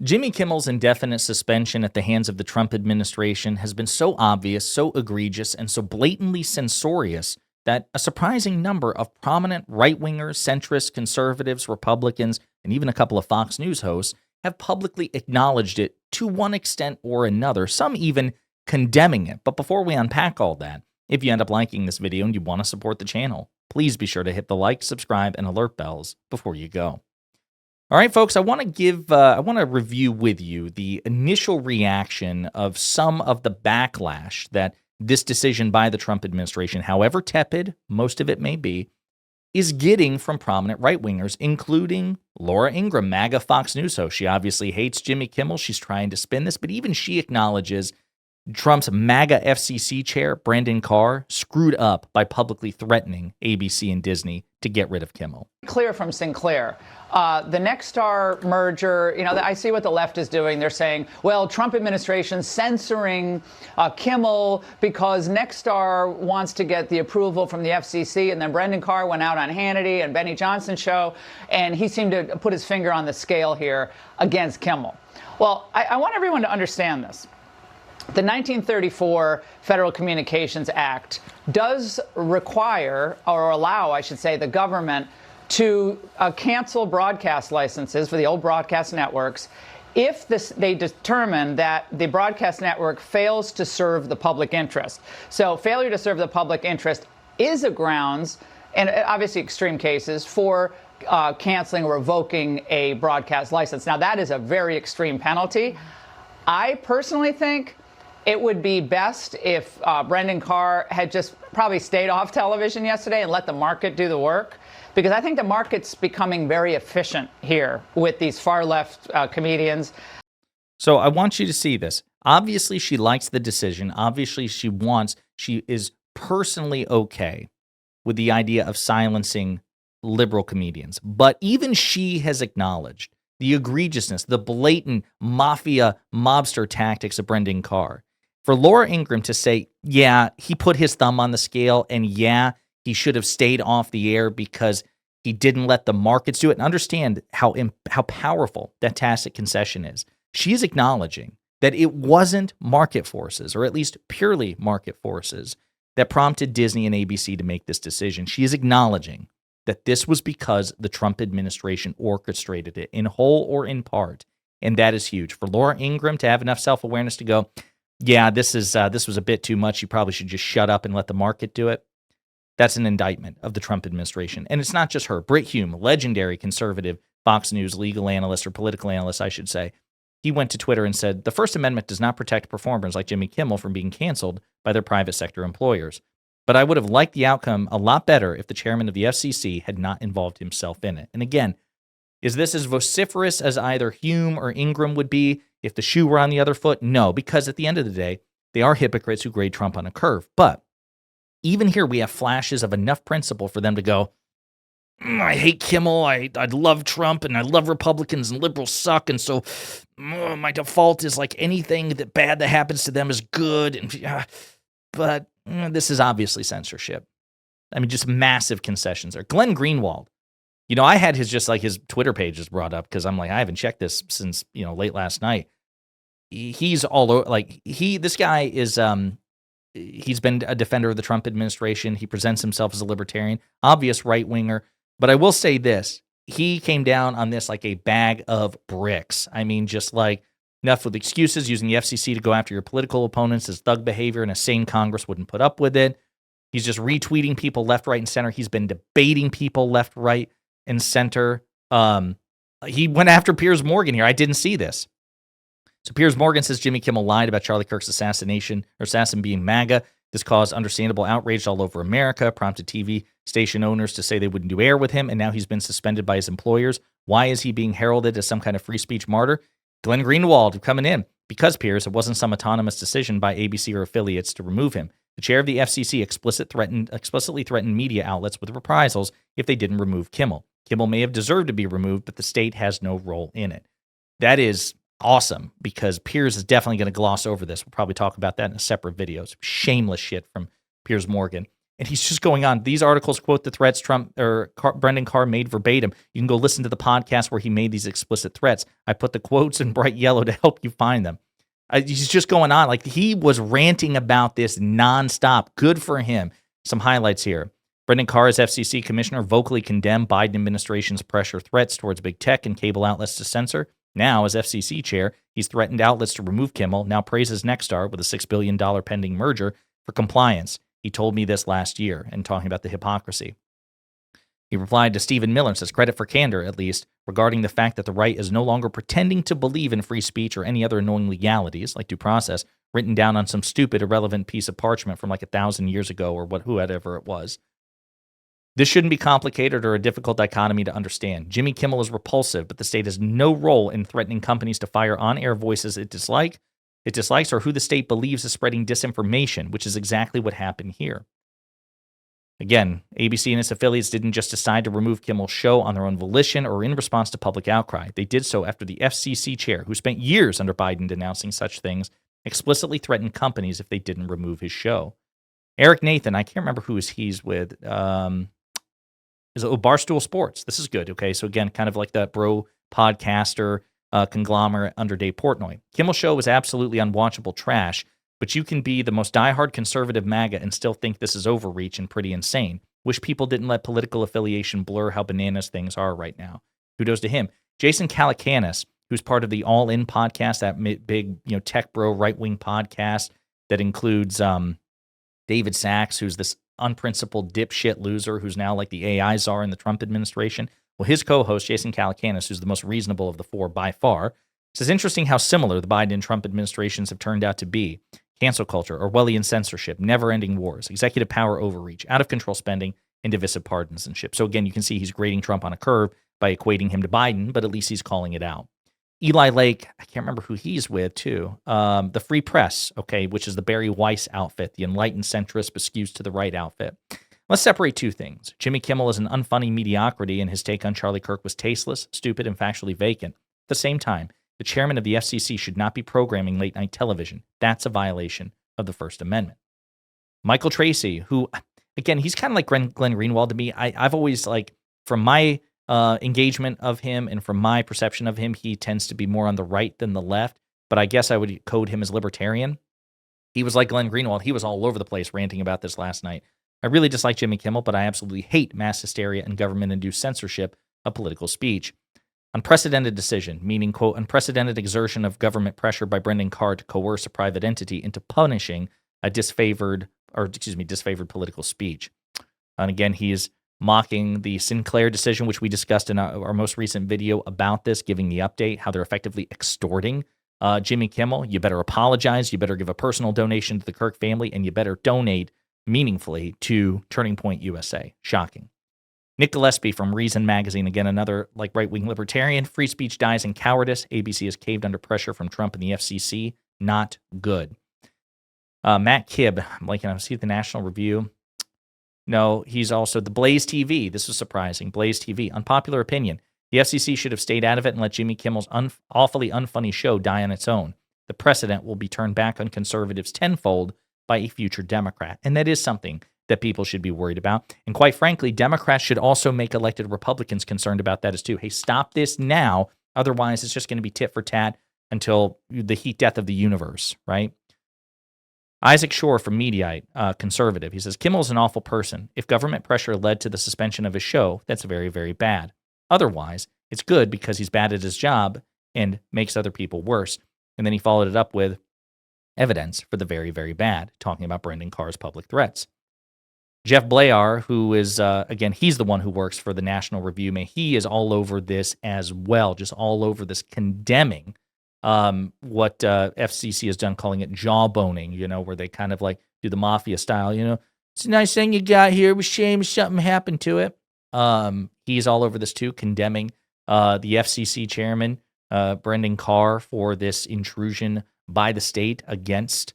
Jimmy Kimmel's indefinite suspension at the hands of the Trump administration has been so obvious, so egregious, and so blatantly censorious that a surprising number of prominent right-wingers, centrists, conservatives, Republicans, and even a couple of Fox News hosts have publicly acknowledged it to one extent or another, some even condemning it. But before we unpack all that, if you end up liking this video and you want to support the channel, please be sure to hit the like, subscribe, and alert bells before you go. All right, folks, I want to review with you the initial reaction of some of the backlash that this decision by the Trump administration, however tepid most of it may be, is getting from prominent right-wingers, including Laura Ingraham, MAGA Fox News host. She obviously hates Jimmy Kimmel. She's trying to spin this, but even she acknowledges Trump's MAGA FCC chair, Brandon Carr, screwed up by publicly threatening ABC and Disney to get rid of Kimmel. Clear from Sinclair. The Nexstar merger, I see what the left is doing. They're saying, well, Trump administration censoring Kimmel because Nexstar wants to get the approval from the FCC. And then Brendan Carr went out on Hannity and Benny Johnson's show, and he seemed to put his finger on the scale here against Kimmel. Well, I want everyone to understand this. The 1934 Federal Communications Act does require, or allow, I should say, the government to cancel broadcast licenses for the old broadcast networks if they determine that the broadcast network fails to serve the public interest. So failure to serve the public interest is a grounds, and obviously extreme cases, for canceling or revoking a broadcast license. Now, that is a very extreme penalty. I personally think it would be best if Brendan Carr had just probably stayed off television yesterday and let the market do the work, because I think the market's becoming very efficient here with these far-left comedians. So I want you to see this. Obviously, she likes the decision. Obviously, she is personally okay with the idea of silencing liberal comedians. But even she has acknowledged the egregiousness, the blatant mobster tactics of Brendan Carr. For Laura Ingraham to say, yeah, he put his thumb on the scale, and yeah, he should have stayed off the air because he didn't let the markets do it, and understand how powerful that tacit concession is. She is acknowledging that it wasn't market forces, or at least purely market forces, that prompted Disney and ABC to make this decision. She is acknowledging that this was because the Trump administration orchestrated it, in whole or in part, and that is huge. For Laura Ingraham to have enough self-awareness to go, yeah, this was a bit too much. You probably should just shut up and let the market do it. That's an indictment of the Trump administration. And it's not just her. Brit Hume, legendary conservative Fox News legal analyst, or political analyst, I should say, he went to Twitter and said, the First Amendment does not protect performers like Jimmy Kimmel from being canceled by their private sector employers. But I would have liked the outcome a lot better if the chairman of the FCC had not involved himself in it. And again, is this as vociferous as either Hume or Ingraham would be if the shoe were on the other foot? No, because at the end of the day, they are hypocrites who grade Trump on a curve. But even here, we have flashes of enough principle for them to go, I hate Kimmel, I love Trump, and I love Republicans, and liberals suck, and so my default is like anything that bad that happens to them is good. And but this is obviously censorship. I mean, just massive concessions there. Glenn Greenwald, I had his Twitter page is brought up because I'm like, I haven't checked this since, late last night. He's all over, this guy is, he's been a defender of the Trump administration. He presents himself as a libertarian, obvious right-winger. But I will say this, he came down on this like a bag of bricks. I mean, just like enough with excuses, using the FCC to go after your political opponents is thug behavior, and a sane Congress wouldn't put up with it. He's just retweeting people left, right, and center. He's been debating people left, right, and center. He went after Piers Morgan here. I didn't see this. So Piers Morgan says Jimmy Kimmel lied about Charlie Kirk's assassin being MAGA. This caused understandable outrage all over America, prompted TV station owners to say they wouldn't do air with him, and now he's been suspended by his employers. Why is he being heralded as some kind of free speech martyr? Glenn Greenwald coming in. Because, Piers, it wasn't some autonomous decision by ABC or affiliates to remove him. The chair of the FCC explicitly threatened media outlets with reprisals if they didn't remove Kimmel. Kimmel may have deserved to be removed, but the state has no role in it. That is awesome, because Piers is definitely going to gloss over this. We'll probably talk about that in a separate video. Some shameless shit from Piers Morgan. And he's just going on. These articles quote the threats Brendan Carr made verbatim. You can go listen to the podcast where he made these explicit threats. I put the quotes in bright yellow to help you find them. He's just going on. Like, he was ranting about this nonstop. Good for him. Some highlights here. Brendan Carr, as FCC commissioner, vocally condemned Biden administration's pressure threats towards big tech and cable outlets to censor. Now, as FCC chair, he's threatened outlets to remove Kimmel, now praises Nexstar with a $6 billion pending merger for compliance. He told me this last year, and talking about the hypocrisy. He replied to Stephen Miller and says, credit for candor, at least, regarding the fact that the right is no longer pretending to believe in free speech or any other annoying legalities, like due process, written down on some stupid, irrelevant piece of parchment from like 1,000 years ago or whoever it was. This shouldn't be complicated or a difficult dichotomy to understand. Jimmy Kimmel is repulsive, but the state has no role in threatening companies to fire on-air voices it dislikes, or who the state believes is spreading disinformation, which is exactly what happened here. Again, ABC and its affiliates didn't just decide to remove Kimmel's show on their own volition or in response to public outcry. They did so after the FCC chair, who spent years under Biden denouncing such things, explicitly threatened companies if they didn't remove his show. Eric Nathan, I can't remember who he's with. Barstool Sports. This is good. Okay, so again, kind of like that bro podcaster conglomerate under Dave Portnoy. Kimmel's show was absolutely unwatchable trash, but you can be the most diehard conservative MAGA and still think this is overreach and pretty insane. Wish people didn't let political affiliation blur how bananas things are right now. Kudos to him. Jason Calacanis, who's part of the All In podcast, that big tech bro right-wing podcast that includes David Sachs, who's this unprincipled dipshit loser who's now like the AI czar in the Trump administration. Well, his co-host, Jason Calacanis, who's the most reasonable of the four by far, says interesting how similar the Biden and Trump administrations have turned out to be. Cancel culture, Orwellian censorship, never-ending wars, executive power overreach, out-of-control spending, and divisive partisanship. So again, you can see he's grading Trump on a curve by equating him to Biden, but at least he's calling it out. Eli Lake, I can't remember who he's with, too. The Free Press, okay, which is the Barry Weiss outfit, the enlightened centrist but skews to the right outfit. Let's separate two things. Jimmy Kimmel is an unfunny mediocrity, and his take on Charlie Kirk was tasteless, stupid, and factually vacant. At the same time, the chairman of the FCC should not be programming late-night television. That's a violation of the First Amendment. Michael Tracy, who, again, he's kind of like Glenn Greenwald to me. I've always, like, from my engagement of him and from my perception of him, he tends to be more on the right than the left, but I guess I would code him as libertarian. He was like Glenn Greenwald. He was all over the place ranting about this last night. I really dislike Jimmy Kimmel, but I absolutely hate mass hysteria and government-induced censorship of political speech. Unprecedented decision, meaning, quote, unprecedented exertion of government pressure by Brendan Carr to coerce a private entity into punishing a disfavored political speech. And again, he is mocking the Sinclair decision, which we discussed in our most recent video about this, giving the update, how they're effectively extorting Jimmy Kimmel. You better apologize, you better give a personal donation to the Kirk family, and you better donate meaningfully to Turning Point USA. Shocking. Nick Gillespie from Reason Magazine, again, another like right-wing libertarian. Free speech dies in cowardice. ABC has caved under pressure from Trump and the FCC. Not good. Matt Kibb, see the National Review. No, he's also the Blaze TV. This was surprising. Blaze TV. Unpopular opinion. The FCC should have stayed out of it and let Jimmy Kimmel's awfully unfunny show die on its own. The precedent will be turned back on conservatives tenfold by a future Democrat. And that is something that people should be worried about. And quite frankly, Democrats should also make elected Republicans concerned about that as too. Hey, stop this now. Otherwise, it's just going to be tit for tat until the heat death of the universe, right? Isaac Shore from Mediaite, conservative. He says, Kimmel's an awful person. If government pressure led to the suspension of his show, that's very, very bad. Otherwise, it's good because he's bad at his job and makes other people worse. And then he followed it up with evidence for the very, very bad, talking about Brendan Carr's public threats. Jeff Blayar, who is, again, he's the one who works for the National Review. He is all over this as well, just all over this, condemning what FCC has done, calling it jawboning, where they kind of like do the mafia style, it's a nice thing you got here. It was shame something happened to it. He's all over this too, condemning the FCC chairman, Brendan Carr, for this intrusion by the state against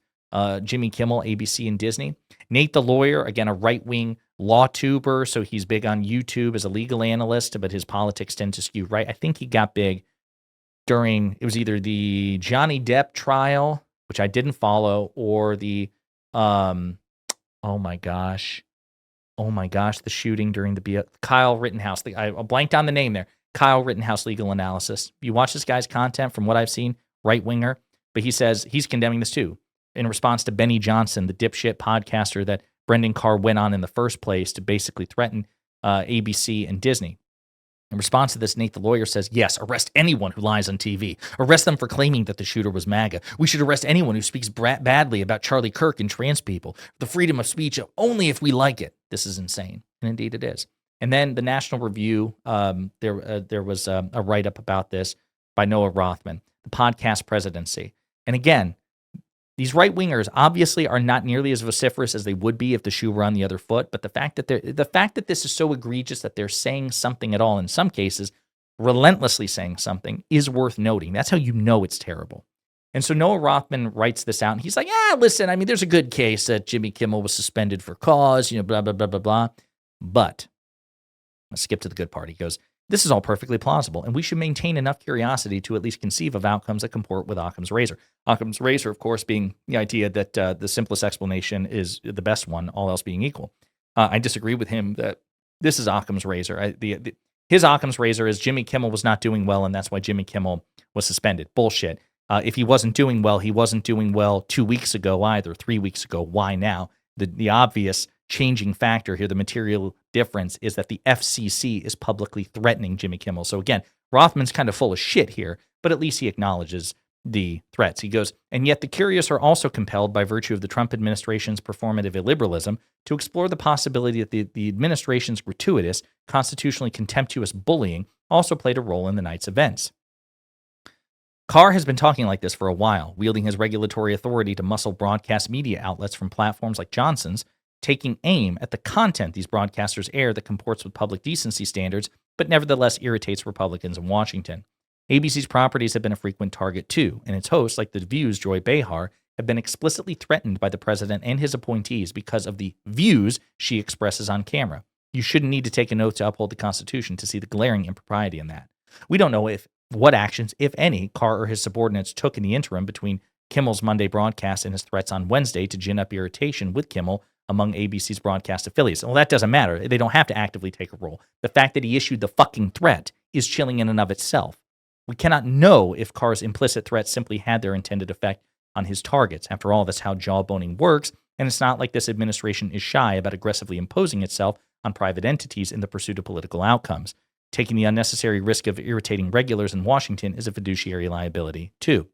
Jimmy Kimmel, ABC, and Disney. Nate the lawyer, again, a right-wing law tuber, so he's big on YouTube as a legal analyst, but his politics tend to skew right. I think he got big during, it was either the Johnny Depp trial, which I didn't follow, or the, oh my gosh, oh my gosh, the shooting during the Kyle Rittenhouse. I blanked on the name there. Kyle Rittenhouse Legal Analysis. You watch this guy's content from what I've seen, right winger, but he says he's condemning this too in response to Benny Johnson, the dipshit podcaster that Brendan Carr went on in the first place to basically threaten ABC and Disney. In response to this, Nate the lawyer says, yes, arrest anyone who lies on TV. Arrest them for claiming that the shooter was MAGA. We should arrest anyone who speaks badly about Charlie Kirk and trans people. The freedom of speech only if we like it. This is insane. And indeed it is. And then the National Review, there was a write-up about this by Noah Rothman, the podcast presidency. And again, these right-wingers obviously are not nearly as vociferous as they would be if the shoe were on the other foot, but the fact that this is so egregious that they're saying something at all, in some cases, relentlessly saying something, is worth noting. That's how you know it's terrible. And so Noah Rothman writes this out, and he's like, listen, I mean, there's a good case that Jimmy Kimmel was suspended for cause, blah, blah, blah, blah, blah. But let's skip to the good part. He goes, this is all perfectly plausible, and we should maintain enough curiosity to at least conceive of outcomes that comport with Occam's razor. Occam's razor, of course, being the idea that the simplest explanation is the best one, all else being equal. I disagree with him that this is Occam's razor. His Occam's razor is Jimmy Kimmel was not doing well, and that's why Jimmy Kimmel was suspended. Bullshit. If he wasn't doing well, he wasn't doing well 2 weeks ago either, 3 weeks ago. Why now? The obvious changing factor here, the material difference, is that the FCC is publicly threatening Jimmy Kimmel. So again, Rothman's kind of full of shit here, but at least he acknowledges the threats. He goes, and yet the curious are also compelled by virtue of the Trump administration's performative illiberalism to explore the possibility that the administration's gratuitous, constitutionally contemptuous bullying also played a role in the night's events. Carr has been talking like this for a while, wielding his regulatory authority to muscle broadcast media outlets from platforms like Johnson's, taking aim at the content these broadcasters air that comports with public decency standards, but nevertheless irritates Republicans in Washington. ABC's properties have been a frequent target too, and its hosts, like The View's Joy Behar, have been explicitly threatened by the president and his appointees because of the views she expresses on camera. You shouldn't need to take an oath to uphold the Constitution to see the glaring impropriety in that. We don't know what actions, if any, Carr or his subordinates took in the interim between Kimmel's Monday broadcast and his threats on Wednesday to gin up irritation with Kimmel among ABC's broadcast affiliates. Well, that doesn't matter. They don't have to actively take a role. The fact that he issued the fucking threat is chilling in and of itself. We cannot know if Carr's implicit threats simply had their intended effect on his targets. After all, that's how jawboning works, and it's not like this administration is shy about aggressively imposing itself on private entities in the pursuit of political outcomes. Taking the unnecessary risk of irritating regulars in Washington is a fiduciary liability, too.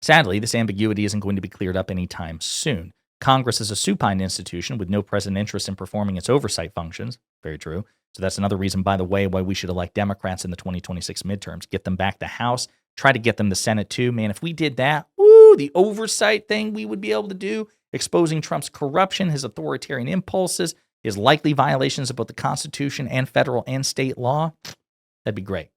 Sadly, this ambiguity isn't going to be cleared up anytime soon. Congress is a supine institution with no present interest in performing its oversight functions. Very true. So that's another reason, by the way, why we should elect Democrats in the 2026 midterms. Get them back the House. Try to get them the Senate, too. Man, if we did that, the oversight thing we would be able to do, exposing Trump's corruption, his authoritarian impulses, his likely violations of both the Constitution and federal and state law, that'd be great.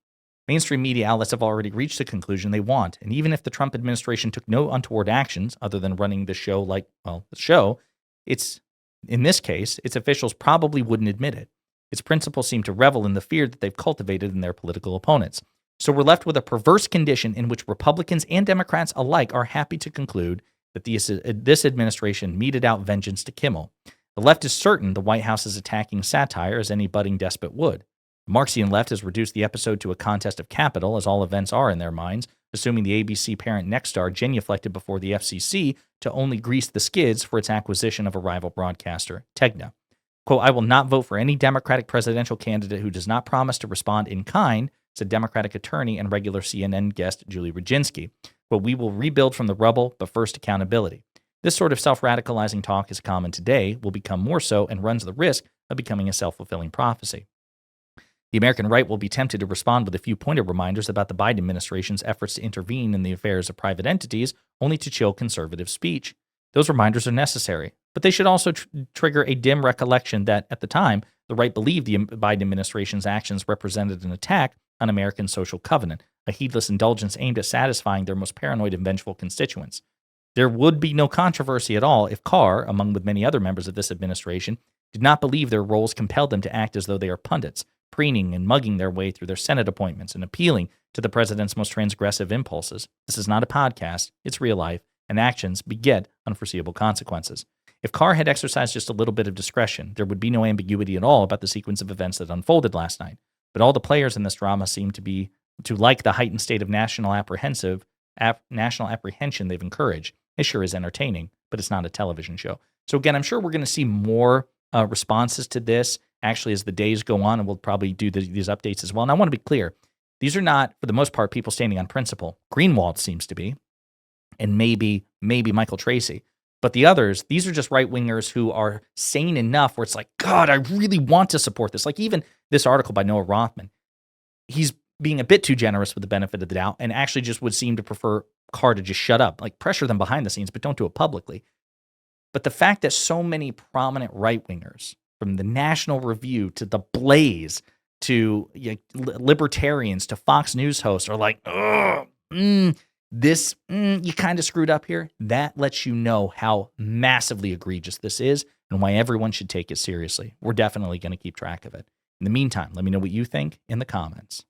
Mainstream media outlets have already reached the conclusion they want, and even if the Trump administration took no untoward actions other than running the show in this case, its officials probably wouldn't admit it. Its principals seem to revel in the fear that they've cultivated in their political opponents. So we're left with a perverse condition in which Republicans and Democrats alike are happy to conclude that this administration meted out vengeance to Kimmel. The left is certain the White House is attacking satire as any budding despot would. The Marxian left has reduced the episode to a contest of capital, as all events are in their minds, assuming the ABC parent Nexstar genuflected before the FCC to only grease the skids for its acquisition of a rival broadcaster, Tegna. Quote, I will not vote for any Democratic presidential candidate who does not promise to respond in kind, said Democratic attorney and regular CNN guest Julie Rodzinski. But we will rebuild from the rubble, but first accountability. This sort of self-radicalizing talk is common today, will become more so, and runs the risk of becoming a self-fulfilling prophecy. The American right will be tempted to respond with a few pointed reminders about the Biden administration's efforts to intervene in the affairs of private entities, only to chill conservative speech. Those reminders are necessary, but they should also trigger a dim recollection that, at the time, the right believed the Biden administration's actions represented an attack on American social covenant, a heedless indulgence aimed at satisfying their most paranoid and vengeful constituents. There would be no controversy at all if Carr, among with many other members of this administration, did not believe their roles compelled them to act as though they are pundits, preening and mugging their way through their Senate appointments and appealing to the president's most transgressive impulses. This is not a podcast, it's real life, and actions beget unforeseeable consequences. If Carr had exercised just a little bit of discretion, there would be no ambiguity at all about the sequence of events that unfolded last night. But all the players in this drama seem to like the heightened state of national apprehension they've encouraged. It sure is entertaining, but it's not a television show. So again, I'm sure we're going to see more responses to this actually as the days go on, and we'll probably do these updates as well. And I want to be clear. These are not, for the most part, people standing on principle. Greenwald seems to be, and maybe Michael Tracy. But the others, these are just right-wingers who are sane enough where it's like, God, I really want to support this. Like even this article by Noah Rothman, he's being a bit too generous with the benefit of the doubt and actually just would seem to prefer Carr to just shut up, like pressure them behind the scenes, but don't do it publicly. But the fact that so many prominent right-wingers, from the National Review to the Blaze to libertarians to Fox News hosts, are like, you kind of screwed up here. That lets you know how massively egregious this is and why everyone should take it seriously. We're definitely going to keep track of it. In the meantime, let me know what you think in the comments.